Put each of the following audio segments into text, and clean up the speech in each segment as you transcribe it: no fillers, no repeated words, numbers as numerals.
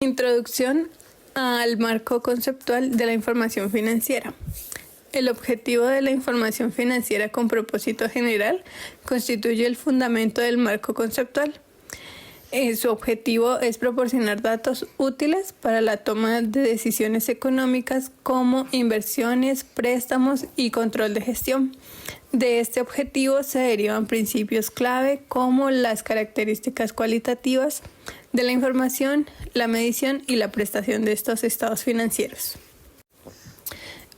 Introducción al marco conceptual de la información financiera. El objetivo de la información financiera con propósito general constituye el fundamento del marco conceptual. Su objetivo es proporcionar datos útiles para la toma de decisiones económicas como inversiones, préstamos y control de gestión. De este objetivo se derivan principios clave como las características cualitativas de la información, la medición y la prestación de estos estados financieros.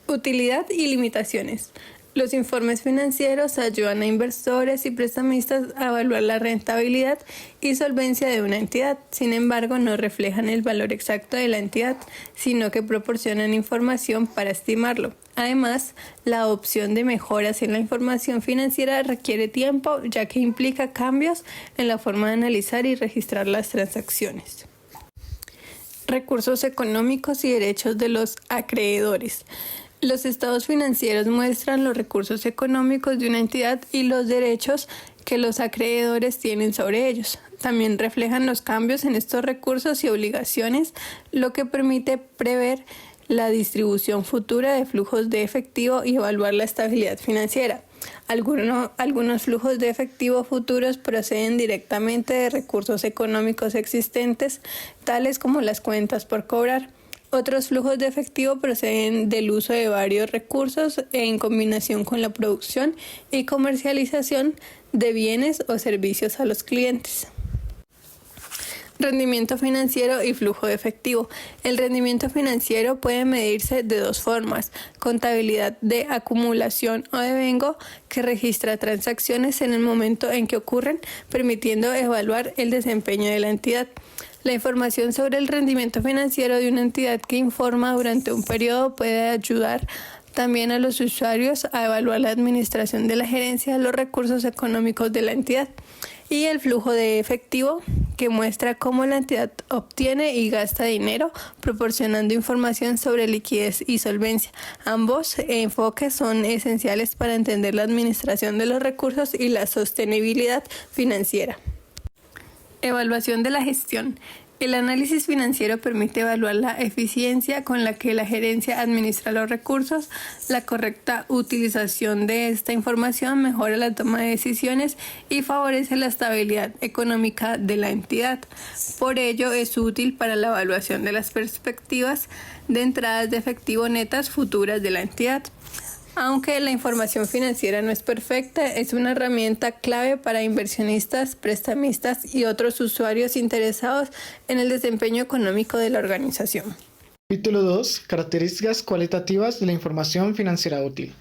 Utilidad y limitaciones. Los informes financieros ayudan a inversores y prestamistas a evaluar la rentabilidad y solvencia de una entidad. Sin embargo, no reflejan el valor exacto de la entidad, sino que proporcionan información para estimarlo. Además, la adopción de mejoras en la información financiera requiere tiempo, ya que implica cambios en la forma de analizar y registrar las transacciones. Recursos económicos y derechos de los acreedores. Los estados financieros muestran los recursos económicos de una entidad y los derechos que los acreedores tienen sobre ellos. También reflejan los cambios en estos recursos y obligaciones, lo que permite prever la distribución futura de flujos de efectivo y evaluar la estabilidad financiera. Algunos flujos de efectivo futuros proceden directamente de recursos económicos existentes, tales como las cuentas por cobrar. Otros flujos de efectivo proceden del uso de varios recursos en combinación con la producción y comercialización de bienes o servicios a los clientes. Rendimiento financiero y flujo de efectivo. El rendimiento financiero puede medirse de dos formas: contabilidad de acumulación o devengo, que registra transacciones en el momento en que ocurren, permitiendo evaluar el desempeño de la entidad. La información sobre el rendimiento financiero de una entidad que informa durante un periodo puede ayudar también a los usuarios a evaluar la administración de la gerencia de los recursos económicos de la entidad. Y el flujo de efectivo, que muestra cómo la entidad obtiene y gasta dinero, proporcionando información sobre liquidez y solvencia. Ambos enfoques son esenciales para entender la administración de los recursos y la sostenibilidad financiera. Evaluación de la gestión. El análisis financiero permite evaluar la eficiencia con la que la gerencia administra los recursos. La correcta utilización de esta información mejora la toma de decisiones y favorece la estabilidad económica de la entidad. Por ello, es útil para la evaluación de las perspectivas de entradas de efectivo netas futuras de la entidad. Aunque la información financiera no es perfecta, es una herramienta clave para inversionistas, prestamistas y otros usuarios interesados en el desempeño económico de la organización. Capítulo 2. Características cualitativas de la información financiera útil.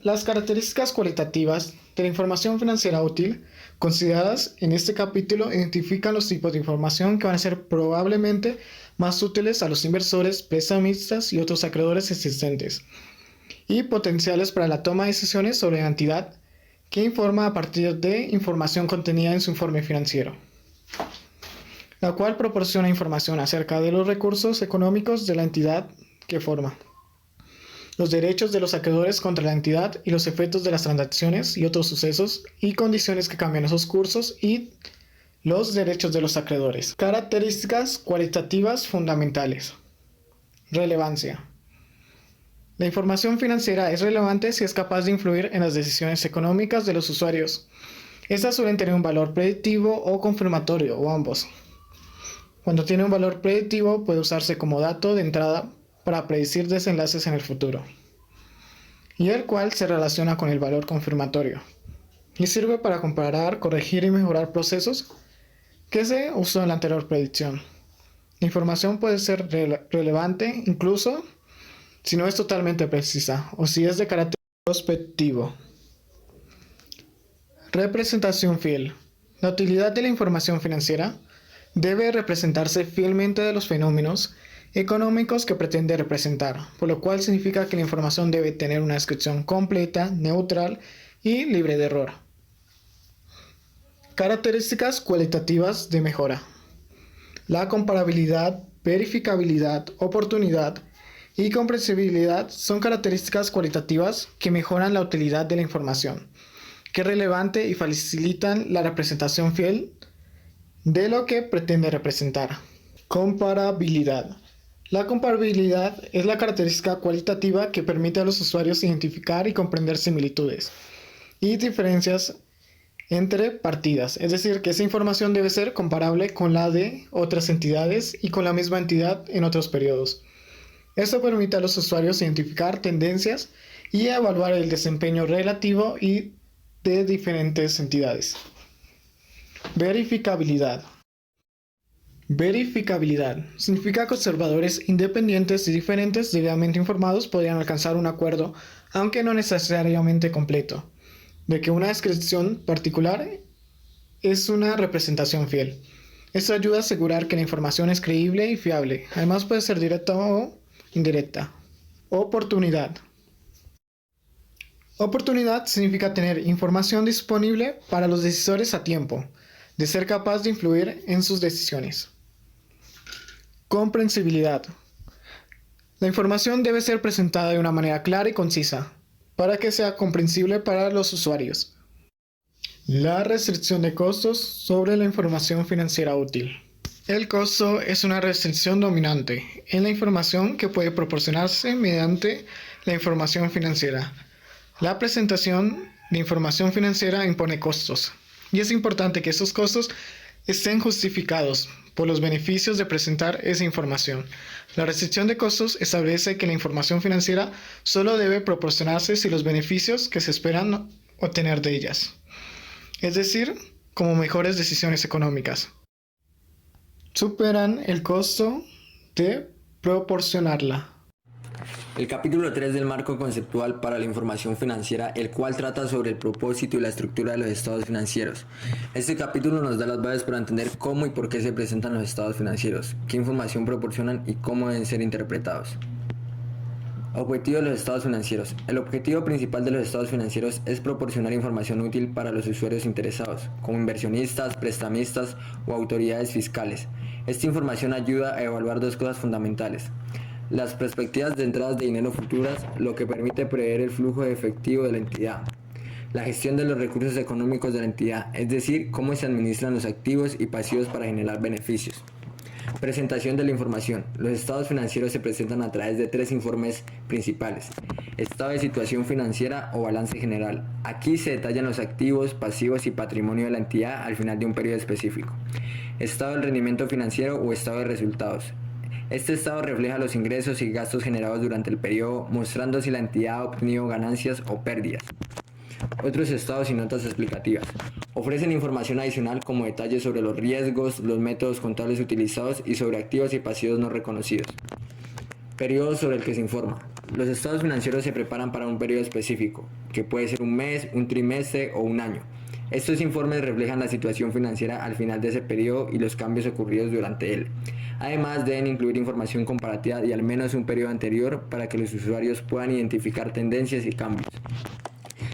Las características cualitativas de la información financiera útil consideradas en este capítulo identifican los tipos de información que van a ser probablemente más útiles a los inversores, prestamistas y otros acreedores existentes, y potenciales para la toma de decisiones sobre la entidad que informa a partir de información contenida en su informe financiero, la cual proporciona información acerca de los recursos económicos de la entidad que forma, los derechos de los acreedores contra la entidad y los efectos de las transacciones y otros sucesos y condiciones que cambian esos cursos y los derechos de los acreedores. Características cualitativas fundamentales. Relevancia. La información financiera es relevante si es capaz de influir en las decisiones económicas de los usuarios. Estas suelen tener un valor predictivo o confirmatorio, o ambos. Cuando tiene un valor predictivo, puede usarse como dato de entrada para predecir desenlaces en el futuro, y el cual se relaciona con el valor confirmatorio, y sirve para comparar, corregir y mejorar procesos que se usó en la anterior predicción. La información puede ser relevante incluso si no es totalmente precisa o si es de carácter prospectivo. Representación fiel. La utilidad de la información financiera debe representarse fielmente de los fenómenos económicos que pretende representar, por lo cual significa que la información debe tener una descripción completa, neutral y libre de error. Características cualitativas de mejora. La comparabilidad, verificabilidad, oportunidad y comprensibilidad son características cualitativas que mejoran la utilidad de la información, que es relevante y facilitan la representación fiel de lo que pretende representar. Comparabilidad. La comparabilidad es la característica cualitativa que permite a los usuarios identificar y comprender similitudes y diferencias entre partidas, es decir, que esa información debe ser comparable con la de otras entidades y con la misma entidad en otros periodos. Esto permite a los usuarios identificar tendencias y evaluar el desempeño relativo y de diferentes entidades. Verificabilidad. Verificabilidad significa que observadores independientes y diferentes debidamente informados podrían alcanzar un acuerdo, aunque no necesariamente completo, de que una descripción particular es una representación fiel. Esto ayuda a asegurar que la información es creíble y fiable. Además puede ser directa o indirecta. Oportunidad. Oportunidad significa tener información disponible para los decisores a tiempo, de ser capaz de influir en sus decisiones. Comprensibilidad. La información debe ser presentada de una manera clara y concisa, para que sea comprensible para los usuarios. La restricción de costos sobre la información financiera útil. El costo es una restricción dominante en la información que puede proporcionarse mediante la información financiera. La presentación de información financiera impone costos, y es importante que esos costos estén justificados por los beneficios de presentar esa información. La restricción de costos establece que la información financiera solo debe proporcionarse si los beneficios que se esperan obtener de ellas, es decir, como mejores decisiones económicas, superan el costo de proporcionarla. El capítulo 3 del marco conceptual para la información financiera, el cual trata sobre el propósito y la estructura de los estados financieros. Este capítulo nos da las bases para entender cómo y por qué se presentan los estados financieros, qué información proporcionan y cómo deben ser interpretados. Objetivo de los estados financieros. El objetivo principal de los estados financieros es proporcionar información útil para los usuarios interesados, como inversionistas, prestamistas o autoridades fiscales. Esta información ayuda a evaluar dos cosas fundamentales: las perspectivas de entradas de dinero futuras, lo que permite prever el flujo de efectivo de la entidad; la gestión de los recursos económicos de la entidad, es decir, cómo se administran los activos y pasivos para generar beneficios. Presentación de la información. Los estados financieros se presentan a través de tres informes principales: estado de situación financiera o balance general. Aquí se detallan los activos, pasivos y patrimonio de la entidad al final de un periodo específico. Estado del rendimiento financiero o estado de resultados. Este estado refleja los ingresos y gastos generados durante el periodo, mostrando si la entidad ha obtenido ganancias o pérdidas. Otros estados y notas explicativas. Ofrecen información adicional como detalles sobre los riesgos, los métodos contables utilizados y sobre activos y pasivos no reconocidos. Periodo sobre el que se informa. Los estados financieros se preparan para un periodo específico, que puede ser un mes, un trimestre o un año. Estos informes reflejan la situación financiera al final de ese periodo y los cambios ocurridos durante él. Además, deben incluir información comparativa de al menos un periodo anterior para que los usuarios puedan identificar tendencias y cambios.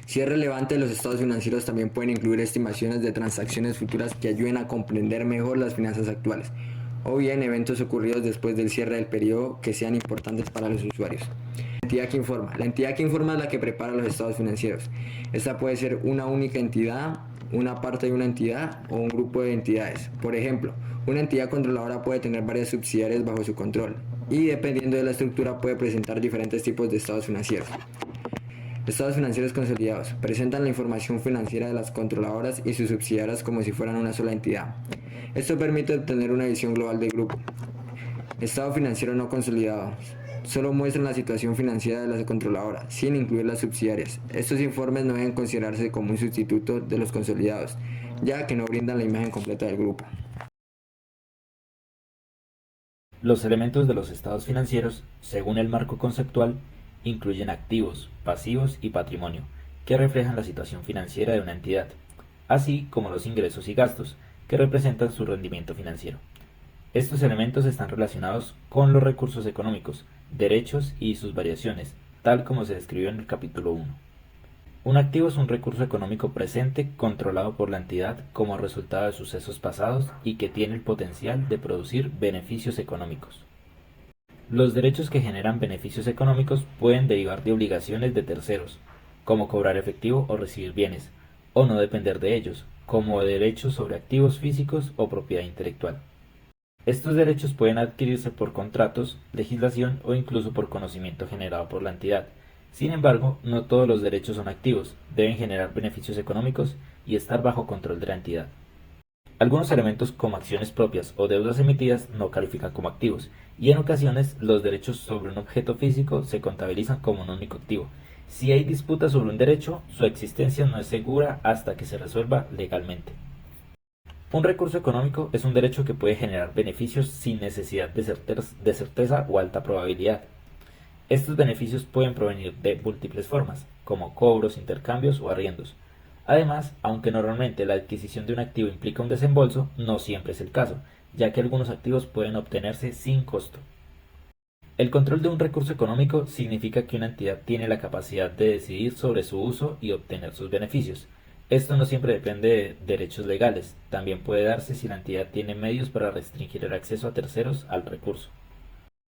Si es relevante, los estados financieros también pueden incluir estimaciones de transacciones futuras que ayuden a comprender mejor las finanzas actuales, o bien eventos ocurridos después del cierre del periodo que sean importantes para los usuarios. La entidad que informa. La entidad que informa es la que prepara los estados financieros. Esta puede ser una única entidad, una parte de una entidad o un grupo de entidades. Por ejemplo, una entidad controladora puede tener varias subsidiarias bajo su control y, dependiendo de la estructura, puede presentar diferentes tipos de estados financieros. Estados financieros consolidados. Presentan la información financiera de las controladoras y sus subsidiarias como si fueran una sola entidad. Esto permite obtener una visión global del grupo. Estado financiero no consolidado. Solo muestran la situación financiera de la controladora, sin incluir las subsidiarias. Estos informes no deben considerarse como un sustituto de los consolidados, ya que no brindan la imagen completa del grupo. Los elementos de los estados financieros, según el marco conceptual, incluyen activos, pasivos y patrimonio, que reflejan la situación financiera de una entidad, así como los ingresos y gastos, que representan su rendimiento financiero. Estos elementos están relacionados con los recursos económicos, derechos y sus variaciones, tal como se describió en el capítulo 1. Un activo es un recurso económico presente controlado por la entidad como resultado de sucesos pasados y que tiene el potencial de producir beneficios económicos. Los derechos que generan beneficios económicos pueden derivar de obligaciones de terceros, como cobrar efectivo o recibir bienes, o no depender de ellos, como derechos sobre activos físicos o propiedad intelectual. Estos derechos pueden adquirirse por contratos, legislación o incluso por conocimiento generado por la entidad. Sin embargo, no todos los derechos son activos, deben generar beneficios económicos y estar bajo control de la entidad. Algunos elementos como acciones propias o deudas emitidas no califican como activos, y en ocasiones los derechos sobre un objeto físico se contabilizan como un único activo. Si hay disputa sobre un derecho, su existencia no es segura hasta que se resuelva legalmente. Un recurso económico es un derecho que puede generar beneficios sin necesidad de certeza o alta probabilidad. Estos beneficios pueden provenir de múltiples formas, como cobros, intercambios o arriendos. Además, aunque normalmente la adquisición de un activo implica un desembolso, no siempre es el caso, ya que algunos activos pueden obtenerse sin costo. El control de un recurso económico significa que una entidad tiene la capacidad de decidir sobre su uso y obtener sus beneficios. Esto no siempre depende de derechos legales, también puede darse si la entidad tiene medios para restringir el acceso a terceros al recurso.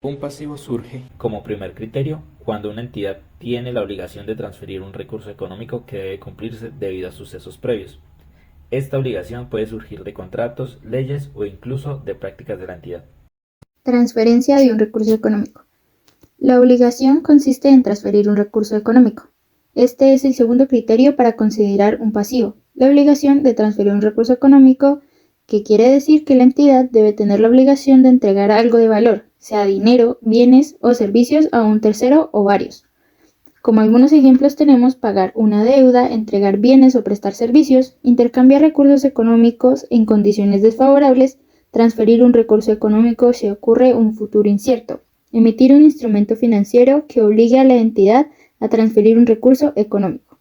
Un pasivo surge como primer criterio cuando una entidad tiene la obligación de transferir un recurso económico que debe cumplirse debido a sucesos previos. Esta obligación puede surgir de contratos, leyes o incluso de prácticas de la entidad. Transferencia de un recurso económico. La obligación consiste en transferir un recurso económico. Este es el segundo criterio para considerar un pasivo, la obligación de transferir un recurso económico, que quiere decir que la entidad debe tener la obligación de entregar algo de valor, sea dinero, bienes o servicios a un tercero o varios. Como algunos ejemplos tenemos pagar una deuda, entregar bienes o prestar servicios, intercambiar recursos económicos en condiciones desfavorables, transferir un recurso económico si ocurre un futuro incierto, emitir un instrumento financiero que obligue a la entidad a transferir un recurso económico.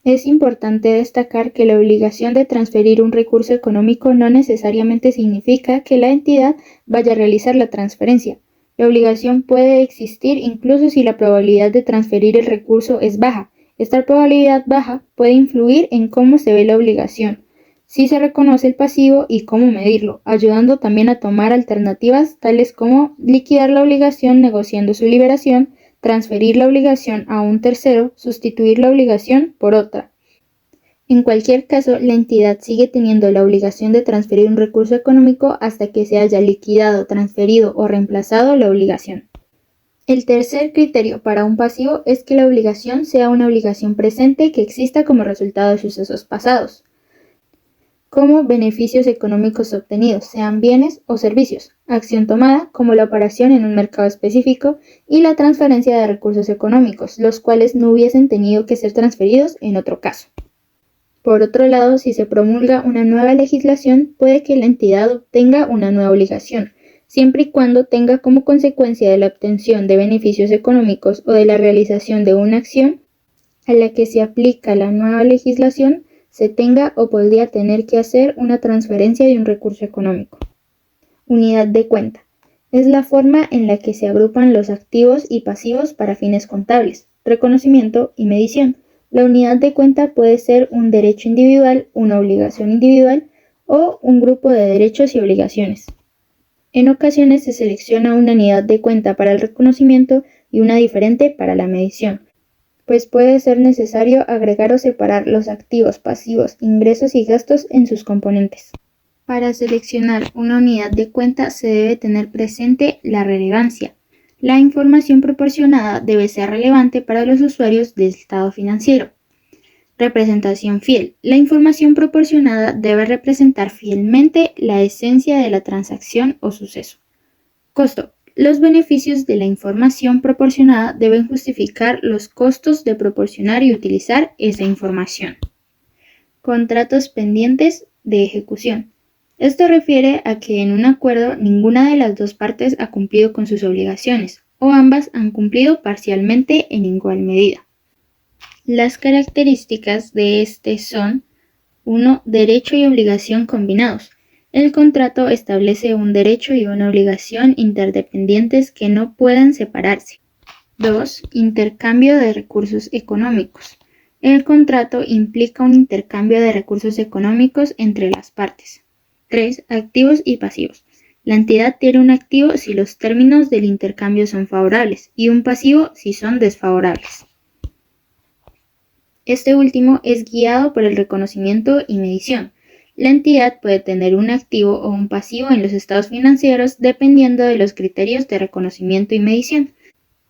Es importante destacar que la obligación de transferir un recurso económico no necesariamente significa que la entidad vaya a realizar la transferencia. La obligación puede existir incluso si la probabilidad de transferir el recurso es baja. Esta probabilidad baja puede influir en cómo se ve la obligación, si se reconoce el pasivo y cómo medirlo, ayudando también a tomar alternativas tales como liquidar la obligación negociando su liberación, transferir la obligación a un tercero, sustituir la obligación por otra. En cualquier caso, la entidad sigue teniendo la obligación de transferir un recurso económico hasta que se haya liquidado, transferido o reemplazado la obligación. El tercer criterio para un pasivo es que la obligación sea una obligación presente que exista como resultado de sucesos pasados, como beneficios económicos obtenidos, sean bienes o servicios, acción tomada, como la operación en un mercado específico, y la transferencia de recursos económicos, los cuales no hubiesen tenido que ser transferidos en otro caso. Por otro lado, si se promulga una nueva legislación, puede que la entidad obtenga una nueva obligación, siempre y cuando tenga como consecuencia de la obtención de beneficios económicos o de la realización de una acción a la que se aplica la nueva legislación, se tenga o podría tener que hacer una transferencia de un recurso económico. Unidad de cuenta. Es la forma en la que se agrupan los activos y pasivos para fines contables, reconocimiento y medición. La unidad de cuenta puede ser un derecho individual, una obligación individual o un grupo de derechos y obligaciones. En ocasiones se selecciona una unidad de cuenta para el reconocimiento y una diferente para la medición, pues puede ser necesario agregar o separar los activos, pasivos, ingresos y gastos en sus componentes. Para seleccionar una unidad de cuenta se debe tener presente la relevancia. La información proporcionada debe ser relevante para los usuarios del estado financiero. Representación fiel. La información proporcionada debe representar fielmente la esencia de la transacción o suceso. Costo. Los beneficios de la información proporcionada deben justificar los costos de proporcionar y utilizar esa información. Contratos pendientes de ejecución. Esto refiere a que en un acuerdo ninguna de las dos partes ha cumplido con sus obligaciones, o ambas han cumplido parcialmente en igual medida. Las características de este son: 1. Derecho y obligación combinados. El contrato establece un derecho y una obligación interdependientes que no puedan separarse. 2. Intercambio de recursos económicos. El contrato implica un intercambio de recursos económicos entre las partes. 3. Activos y pasivos. La entidad tiene un activo si los términos del intercambio son favorables y un pasivo si son desfavorables. Este último es guiado por el reconocimiento y medición. La entidad puede tener un activo o un pasivo en los estados financieros dependiendo de los criterios de reconocimiento y medición,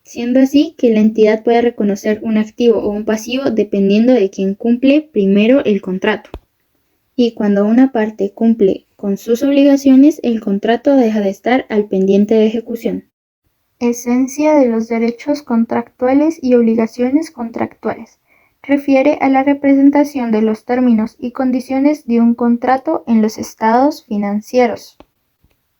siendo así que la entidad puede reconocer un activo o un pasivo dependiendo de quién cumple primero el contrato. Y cuando una parte cumple con sus obligaciones, el contrato deja de estar al pendiente de ejecución. Esencia de los derechos contractuales y obligaciones contractuales. Refiere a la representación de los términos y condiciones de un contrato en los estados financieros.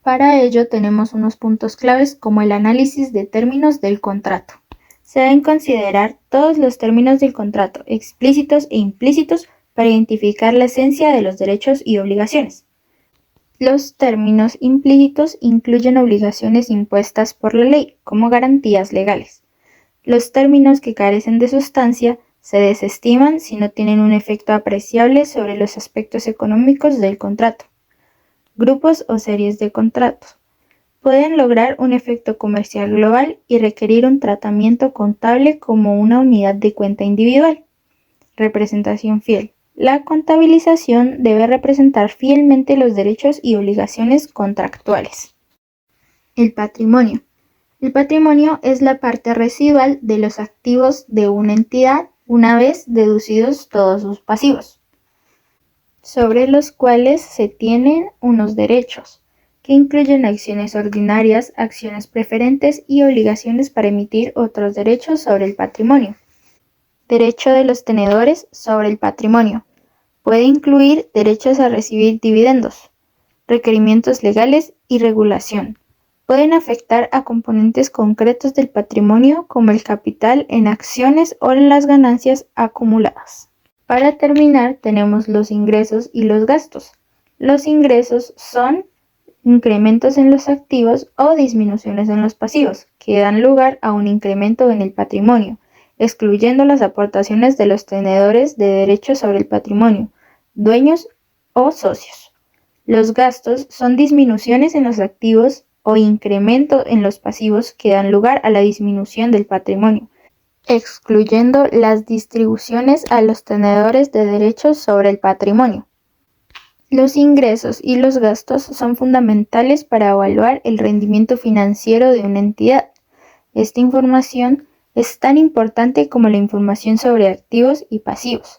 Para ello tenemos unos puntos claves como el análisis de términos del contrato. Se deben considerar todos los términos del contrato, explícitos e implícitos, para identificar la esencia de los derechos y obligaciones. Los términos implícitos incluyen obligaciones impuestas por la ley como garantías legales. Los términos que carecen de sustancia se desestiman si no tienen un efecto apreciable sobre los aspectos económicos del contrato. Grupos o series de contratos pueden lograr un efecto comercial global y requerir un tratamiento contable como una unidad de cuenta individual. Representación fiel. La contabilización debe representar fielmente los derechos y obligaciones contractuales. El patrimonio. El patrimonio es la parte residual de los activos de una entidad una vez deducidos todos sus pasivos, sobre los cuales se tienen unos derechos, que incluyen acciones ordinarias, acciones preferentes y obligaciones para emitir otros derechos sobre el patrimonio. Derecho de los tenedores sobre el patrimonio. Puede incluir derechos a recibir dividendos, requerimientos legales y regulación. Pueden afectar a componentes concretos del patrimonio como el capital en acciones o en las ganancias acumuladas. Para terminar, tenemos los ingresos y los gastos. Los ingresos son incrementos en los activos o disminuciones en los pasivos, que dan lugar a un incremento en el patrimonio, excluyendo las aportaciones de los tenedores de derechos sobre el patrimonio, dueños o socios. Los gastos son disminuciones en los activos o incremento en los pasivos que dan lugar a la disminución del patrimonio, excluyendo las distribuciones a los tenedores de derechos sobre el patrimonio. Los ingresos y los gastos son fundamentales para evaluar el rendimiento financiero de una entidad. Esta información es tan importante como la información sobre activos y pasivos.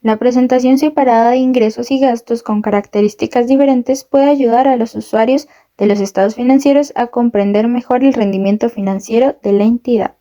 La presentación separada de ingresos y gastos con características diferentes puede ayudar a los usuarios de los estados financieros a comprender mejor el rendimiento financiero de la entidad.